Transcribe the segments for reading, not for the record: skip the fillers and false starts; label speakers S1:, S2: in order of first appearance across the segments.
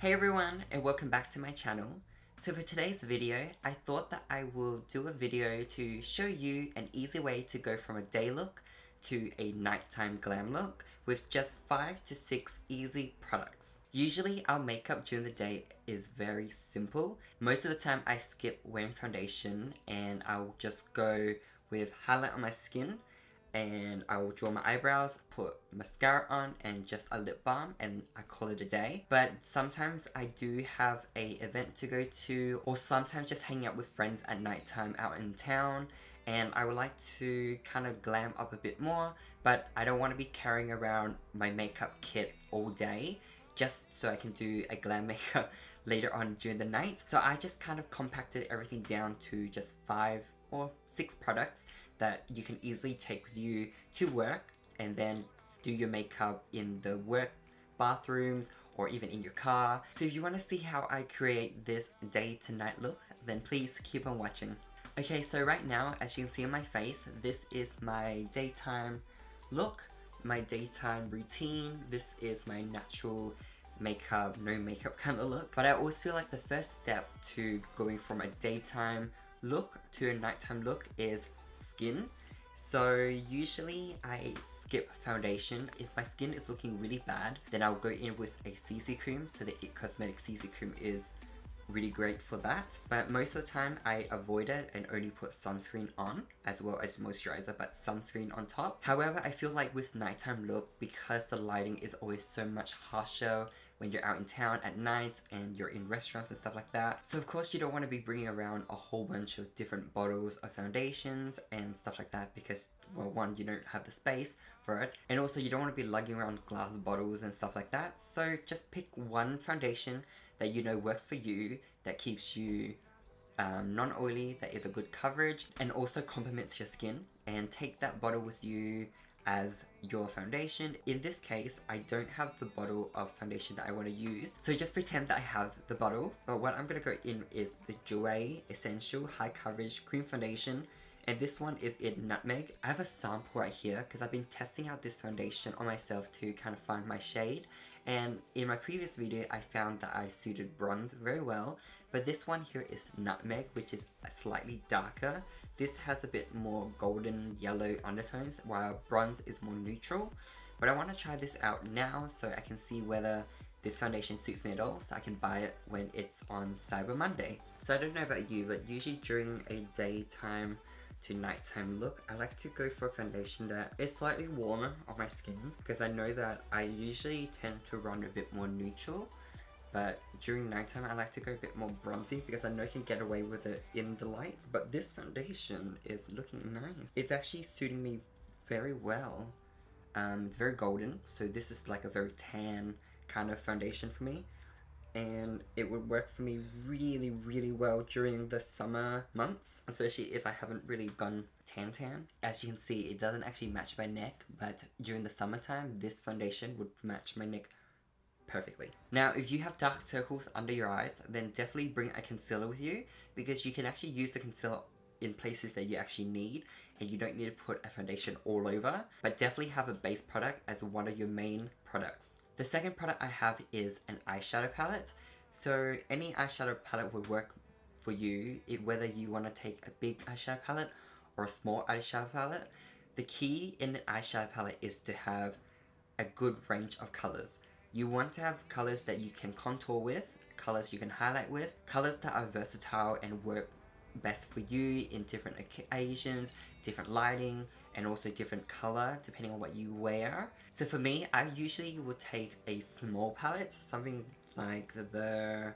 S1: Hey everyone, and welcome back to my channel. So for today's video, I thought that I will do a video to show you an easy way to go from a day look to a nighttime glam look with just 5 to 6 easy products. Usually our makeup during the day is very simple. Most of the time I skip wearing foundation and I'll just go with highlight on my skin, and I will draw my eyebrows, put mascara on, and just a lip balm, and I call it a day. But sometimes I do have a event to go to, or sometimes just hanging out with friends at nighttime out in town, and I would like to kind of glam up a bit more, but I don't want to be carrying around my makeup kit all day just so I can do a glam makeup later on during the night. So I just kind of compacted everything down to just 5 or 6 products that you can easily take with you to work and then do your makeup in the work bathrooms or even in your car. So if you want to see how I create this day to night look, then please keep on watching. Okay, so right now, as you can see on my face, this is my daytime look, my daytime routine. This is my natural makeup, no makeup kind of look. But I always feel like the first step to going from a daytime look to a nighttime look is skin. So usually I skip foundation. If my skin is looking really bad, then I'll go in with a CC cream. So the It Cosmetics CC cream is really great for that. But most of the time I avoid it and only put sunscreen on as well as moisturizer, but sunscreen on top. However, I feel like with nighttime look, because the lighting is always so much harsher when you're out in town at night and you're in restaurants and stuff like that. So of course you don't want to be bringing around a whole bunch of different bottles of foundations and stuff like that because, well, one, you don't have the space for it, and also you don't want to be lugging around glass bottles and stuff like that. So just pick one foundation that you know works for you, that keeps you non-oily, that is a good coverage and also complements your skin, and take that bottle with you as your foundation. In this case, I don't have the bottle of foundation that I want to use, so just pretend that I have the bottle. But what I'm going to go in is the Jouer Essential High Coverage Cream Foundation, and this one is in Nutmeg. I have a sample right here because I've been testing out this foundation on myself to kind of find my shade, and in my previous video I found that I suited bronze very well, but this one here is Nutmeg, which is slightly darker. This has a bit more golden yellow undertones, while bronze is more neutral. But I want to try this out now so I can see whether this foundation suits me at all, so I can buy it when it's on Cyber Monday. So I don't know about you, but usually during a daytime to nighttime look, I like to go for a foundation that is slightly warmer on my skin, because I know that I usually tend to run a bit more neutral. But during nighttime I like to go a bit more bronzy because I know I can get away with it in the light. But this foundation is looking nice. It's actually suiting me very well. It's very golden, so this is like a very tan kind of foundation for me. And it would work for me really well during the summer months, especially if I haven't really gone tan. As you can see, it doesn't actually match my neck, but during the summertime this foundation would match my neck perfectly. Now if you have dark circles under your eyes, then definitely bring a concealer with you, because you can actually use the concealer in places that you actually need and you don't need to put a foundation all over, but definitely have a base product as one of your main products. The second product I have is an eyeshadow palette. So any eyeshadow palette would work for you, whether you want to take a big eyeshadow palette or a small eyeshadow palette. The key in an eyeshadow palette is to have a good range of colors. You want to have colors that you can contour with, colors you can highlight with, colors that are versatile and work best for you in different occasions, different lighting, and also different color depending on what you wear. So for me, I usually would take a small palette, something like the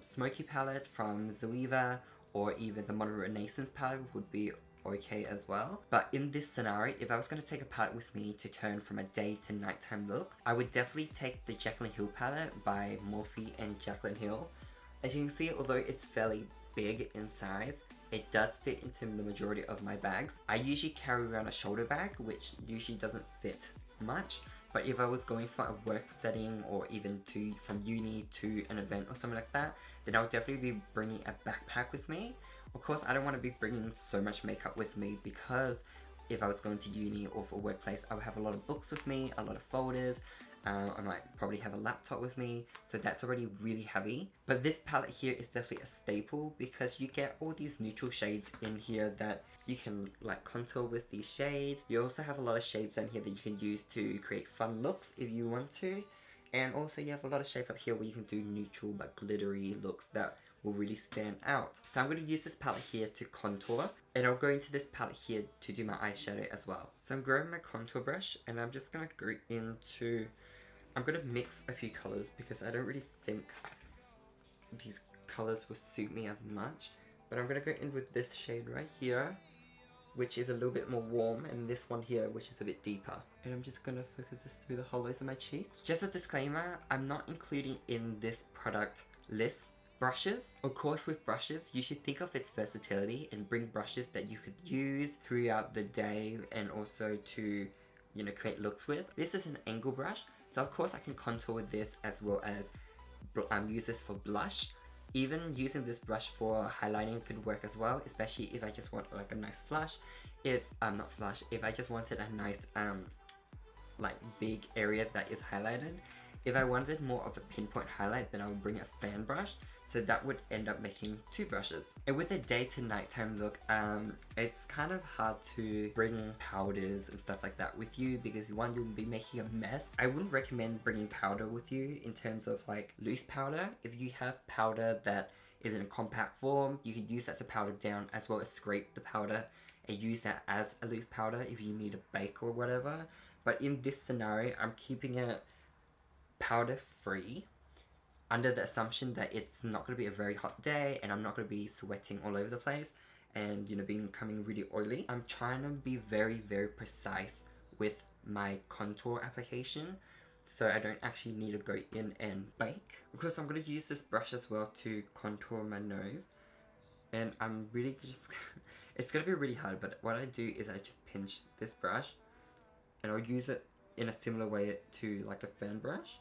S1: Smoky palette from Zoeva, or even the Modern Renaissance palette would be okay as well. But in this scenario, if I was going to take a palette with me to turn from a day to nighttime look, I would definitely take the Jaclyn Hill palette by Morphe and Jaclyn Hill. As you can see, although it's fairly big in size, it does fit into the majority of my bags. I usually carry around a shoulder bag, which usually doesn't fit much, but if I was going for a work setting or even from uni to an event or something like that, then I would definitely be bringing a backpack with me. Of course, I don't want to be bringing so much makeup with me, because if I was going to uni or for workplace, I would have a lot of books with me, a lot of folders, I might probably have a laptop with me, so that's already really heavy. But this palette here is definitely a staple because you get all these neutral shades in here that you can like contour with these shades. You also have a lot of shades in here that you can use to create fun looks if you want to. And also you have a lot of shades up here where you can do neutral but glittery looks that will really stand out. So I'm going to use this palette here to contour, and I'll go into this palette here to do my eyeshadow as well. So I'm grabbing my contour brush and I'm just going to go into, I'm going to mix a few colors because I don't really think these colors will suit me as much. But I'm going to go in with this shade right here, which is a little bit more warm, and this one here, which is a bit deeper. And I'm just going to focus this through the hollows of my cheeks. Just a disclaimer, I'm not including in this product list brushes. Of course, with brushes, you should think of its versatility and bring brushes that you could use throughout the day and also to, you know, create looks with. This is an angle brush, so of course I can contour with this as well as use this for blush. Even using this brush for highlighting could work as well, especially if I just want like a nice flush. If I just wanted a nice like big area that is highlighted. If I wanted more of a pinpoint highlight, then I would bring a fan brush. So that would end up making two brushes. And with a day to nighttime look, it's kind of hard to bring powders and stuff like that with you because one, you'll be making a mess. I wouldn't recommend bringing powder with you in terms of like loose powder. If you have powder that is in a compact form, you can use that to powder down as well as scrape the powder and use that as a loose powder if you need a bake or whatever. But in this scenario, I'm keeping it powder free, under the assumption that it's not going to be a very hot day and I'm not going to be sweating all over the place and, you know, becoming really oily. I'm trying to be very, very precise with my contour application, so I don't actually need to go in and bake. Of course, I'm going to use this brush as well to contour my nose, and I'm really just it's going to be really hard, but what I do is I just pinch this brush and I'll use it in a similar way to like a fan brush.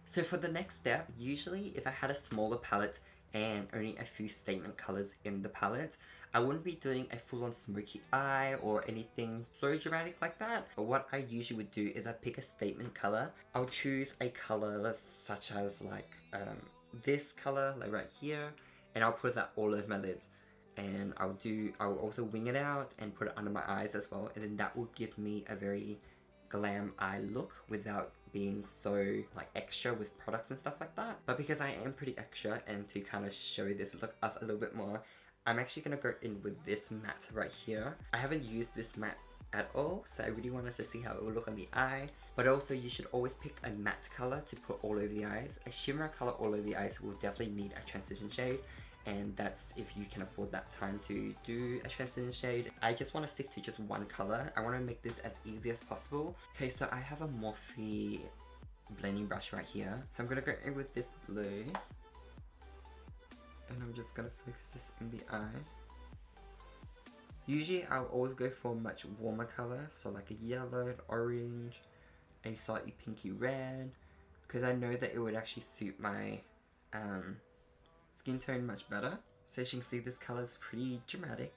S1: So for the next step, usually if I had a smaller palette and only a few statement colors in the palette, I wouldn't be doing a full-on smoky eye or anything so dramatic like that. But what I usually would do is I pick a statement color. I'll choose a color such as like this color, like right here, and I'll put that all over my lids. And I'll also wing it out and put it under my eyes as well, and then that will give me a very glam eye look without being so like extra with products and stuff like that. But because I am pretty extra, and to kind of show this look up a little bit more, I'm actually going to go in with this matte right here. I haven't used this matte at all, so I really wanted to see how it will look on the eye. But also you should always pick a matte color to put all over the eyes. A shimmer color all over the eyes will definitely need a transition shade, and that's if you can afford that time to do a transition shade. I just want to stick to just one color. I want to make this as easy as possible. Okay, so I have a Morphe blending brush right here. So I'm going to go in with this blue, and I'm just going to focus this in the eye. Usually I'll always go for a much warmer color, so like a yellow, an orange, a slightly pinky red, because I know that it would actually suit my skin tone much better. So as you can see, this color is pretty dramatic.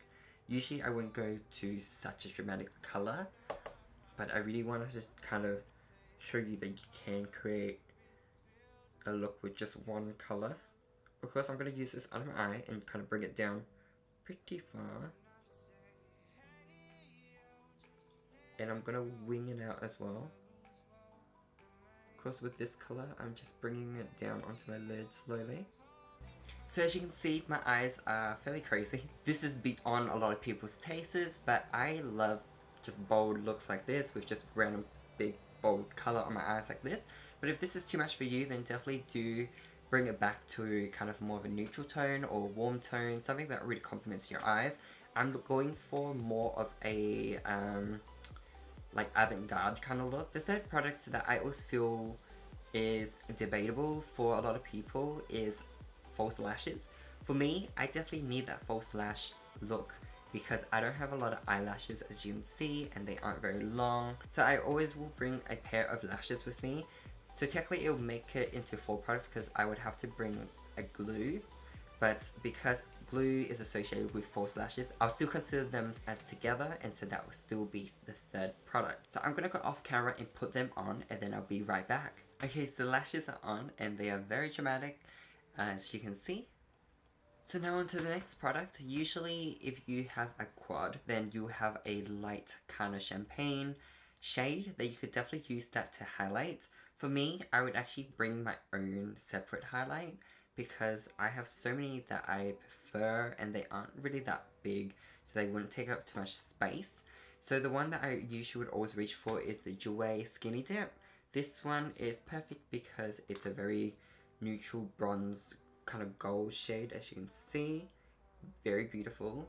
S1: Usually I wouldn't go to such a dramatic color, but I really want to just kind of show you that you can create a look with just one color. Of course, I'm going to use this under my eye and kind of bring it down pretty far. And I'm going to wing it out as well. Of course, with this color, I'm just bringing it down onto my lid slowly. So as you can see, my eyes are fairly crazy. This is beyond a lot of people's tastes, but I love just bold looks like this with just random big bold color on my eyes like this. But if this is too much for you, then definitely do bring it back to kind of more of a neutral tone or warm tone, something that really complements your eyes. I'm going for more of a like avant-garde kind of look. The third product that I always feel is debatable for a lot of people is false lashes. For me, I definitely need that false lash look because I don't have a lot of eyelashes, as you can see, and they aren't very long. So I always will bring a pair of lashes with me. So technically it will make it into 4 products because I would have to bring a glue, but because glue is associated with false lashes, I'll still consider them as together, and so that will still be the third product. So I'm gonna go off camera and put them on, and then I'll be right back. Okay, so the lashes are on and they are very dramatic, as you can see. So now on to the next product. Usually if you have a quad, then you have a light kind of champagne shade that you could definitely use that to highlight. For me, I would actually bring my own separate highlight because I have so many that I prefer and they aren't really that big, so they wouldn't take up too much space. So the one that I usually would always reach for is the Nguyen Skinny Dip. This one is perfect because it's a very neutral bronze kind of gold shade, as you can see. Very beautiful.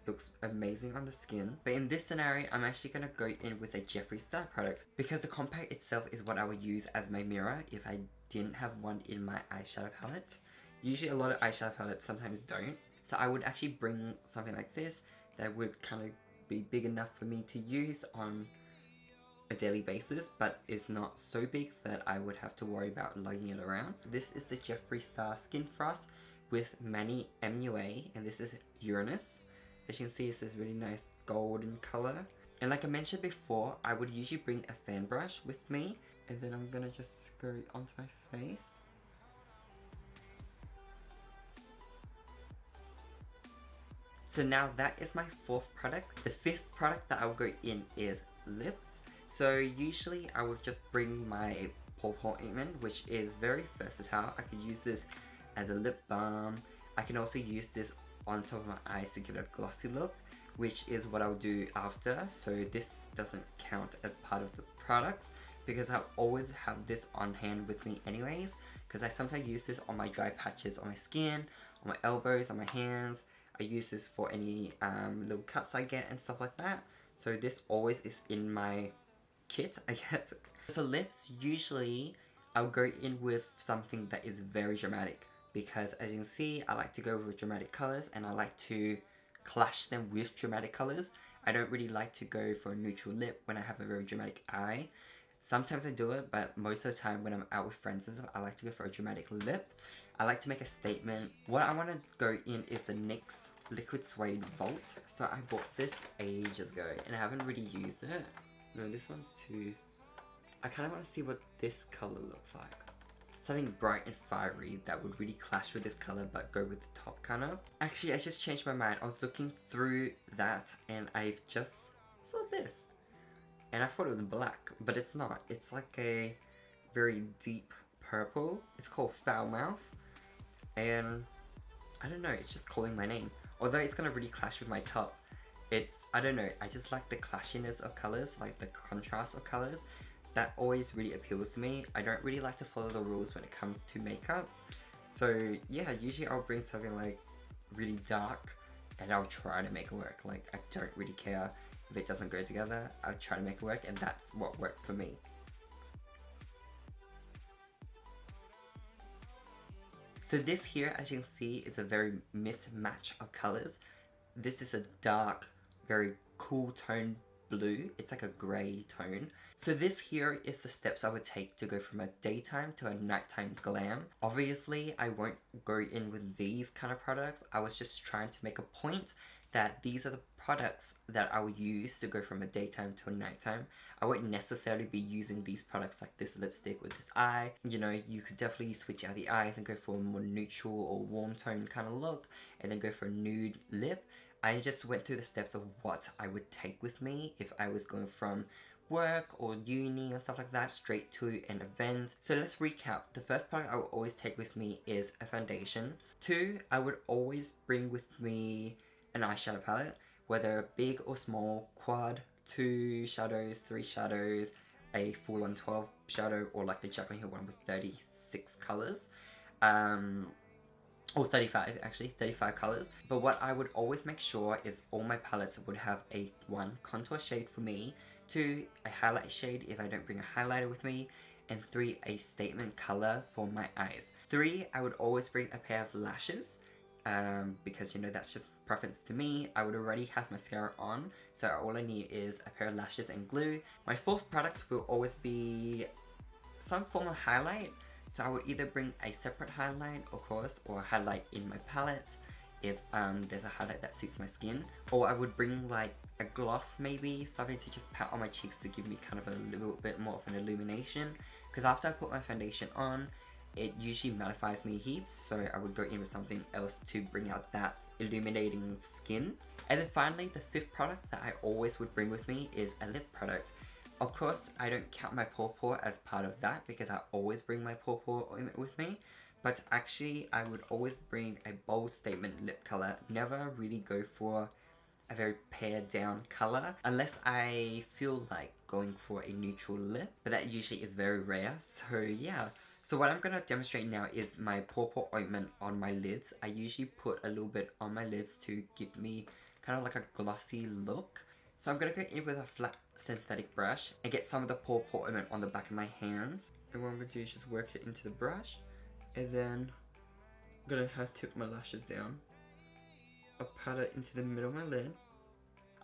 S1: Looks amazing on the skin. But in this scenario, I'm actually going to go in with a Jeffree Star product because the compact itself is what I would use as my mirror if I didn't have one in my eyeshadow palette. Usually a lot of eyeshadow palettes sometimes don't. So I would actually bring something like this that would kind of be big enough for me to use on a daily basis, but it's not so big that I would have to worry about lugging it around. This is the Jeffree Star Skin Frost with Mani MUA, and this is Uranus. As you can see, it's this really nice golden color. And like I mentioned before, I would usually bring a fan brush with me, and then I'm gonna just go onto my face. So now that is my fourth product. The fifth product that I will go in is lips. So usually I would just bring my pawpaw ointment, which is very versatile. I could use this as a lip balm. I can also use this on top of my eyes to give it a glossy look, which is what I'll do after. So this doesn't count as part of the products because I'll always have this on hand with me anyways, because I sometimes use this on my dry patches on my skin, on my elbows, on my hands. I use this for any little cuts I get and stuff like that. So this always is in my kit, I guess. For lips, usually I'll go in with something that is very dramatic because as you can see, I like to go with dramatic colors and I like to clash them with dramatic colors. I don't really like to go for a neutral lip when I have a very dramatic eye. Sometimes I do it, but most of the time when I'm out with friends and stuff, I like to go for a dramatic lip. I like to make a statement. What I want to go in is the NYX Liquid Suede Vault. So I bought this ages ago and I haven't really used it. No, this one's too... I kind of want to see what this color looks like. Something bright and fiery that would really clash with this color but go with the top kind of. Actually, I just changed my mind. I was looking through that and I've just saw this. And I thought it was black, but it's not. It's like a very deep purple. It's called Foul Mouth. And I don't know, it's just calling my name. Although it's gonna really clash with my top. It's, I don't know, I just like the clashiness of colors, like the contrast of colors. That always really appeals to me. I don't really like to follow the rules when it comes to makeup. So yeah, usually I'll bring something like really dark and I'll try to make it work. Like I don't really care if it doesn't go together. I'll try to make it work and that's what works for me. So this here, as you can see, is a very mismatch of colors. This is a dark, very cool tone blue. It's like a grey tone. So this here is the steps I would take to go from a daytime to a nighttime glam. Obviously, I won't go in with these kind of products. I was just trying to make a point that these are the products that I would use to go from a daytime to a nighttime. I won't necessarily be using these products like this lipstick with this eye. You know, you could definitely switch out the eyes and go for a more neutral or warm tone kind of look and then go for a nude lip. I just went through the steps of what I would take with me if I was going from work or uni and stuff like that straight to an event. So let's recap. The first product I would always take with me is a foundation. 2, I would always bring with me an eyeshadow palette, whether big or small, quad, 2 shadows, 3 shadows, a full-on 12 shadow, or like the Jaclyn Hill one with 36 colors. Or 35 actually, 35 colors. But what I would always make sure is all my palettes would have a 1 contour shade for me, 2 a highlight shade if I don't bring a highlighter with me, and 3 a statement color for my eyes. 3 I would always bring a pair of lashes. Because you know that's just preference to me. I would already have mascara on, so all I need is a pair of lashes and glue. My 4th product will always be some form of highlight. So I would either bring a separate highlight, of course, or a highlight in my palette. if there's a highlight that suits my skin. Or I would bring like a gloss maybe, something to just pat on my cheeks to give me kind of a little bit more of an illumination. Because after I put my foundation on, it usually mattifies me heaps, so I would go in with something else to bring out that illuminating skin. And then finally, the fifth product that I always would bring with me is a lip product. Of course, I don't count my pawpaw as part of that because I always bring my pawpaw ointment with me. But actually, I would always bring a bold statement lip color. Never really go for a very pared down color unless I feel like going for a neutral lip. But that usually is very rare. So yeah. So what I'm going to demonstrate now is my pawpaw ointment on my lids. I usually put a little bit on my lids to give me kind of like a glossy look. So I'm going to go in with a flat synthetic brush and get some of the pawpaw ointment on the back of my hands. And what I'm going to do is just work it into the brush. And then I'm going to have to tip my lashes down. I'll pat it into the middle of my lid.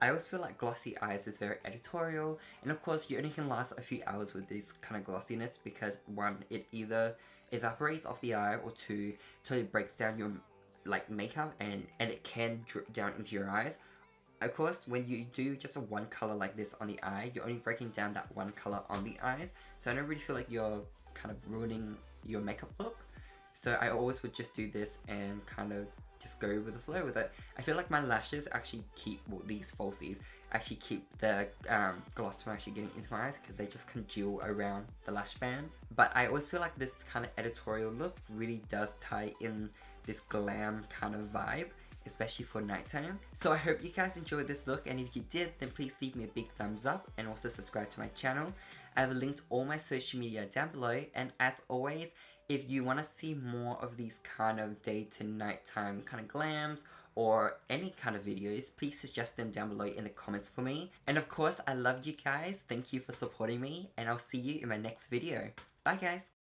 S1: I always feel like glossy eyes is very editorial, and of course you only can last a few hours with this kind of glossiness because one, it either evaporates off the eye, or two, totally breaks down your like makeup and it can drip down into your eyes. Of course, when you do just a one color like this on the eye, you're only breaking down that one color on the eyes, so I don't really feel like you're kind of ruining your makeup look. So I always would just do this and kind of just go with the flow with it. I feel like my lashes actually keep, well, these falsies actually keep the gloss from actually getting into my eyes because they just congeal around the lash band. But I always feel like this kind of editorial look really does tie in this glam kind of vibe, especially for nighttime. So I hope you guys enjoyed this look, and if you did, then please leave me a big thumbs up and also subscribe to my channel. I have linked all my social media down below, and as always, if you want to see more of these kind of day to nighttime kind of glams or any kind of videos, please suggest them down below in the comments for me. And of course, I love you guys. Thank you for supporting me, and I'll see you in my next video. Bye guys!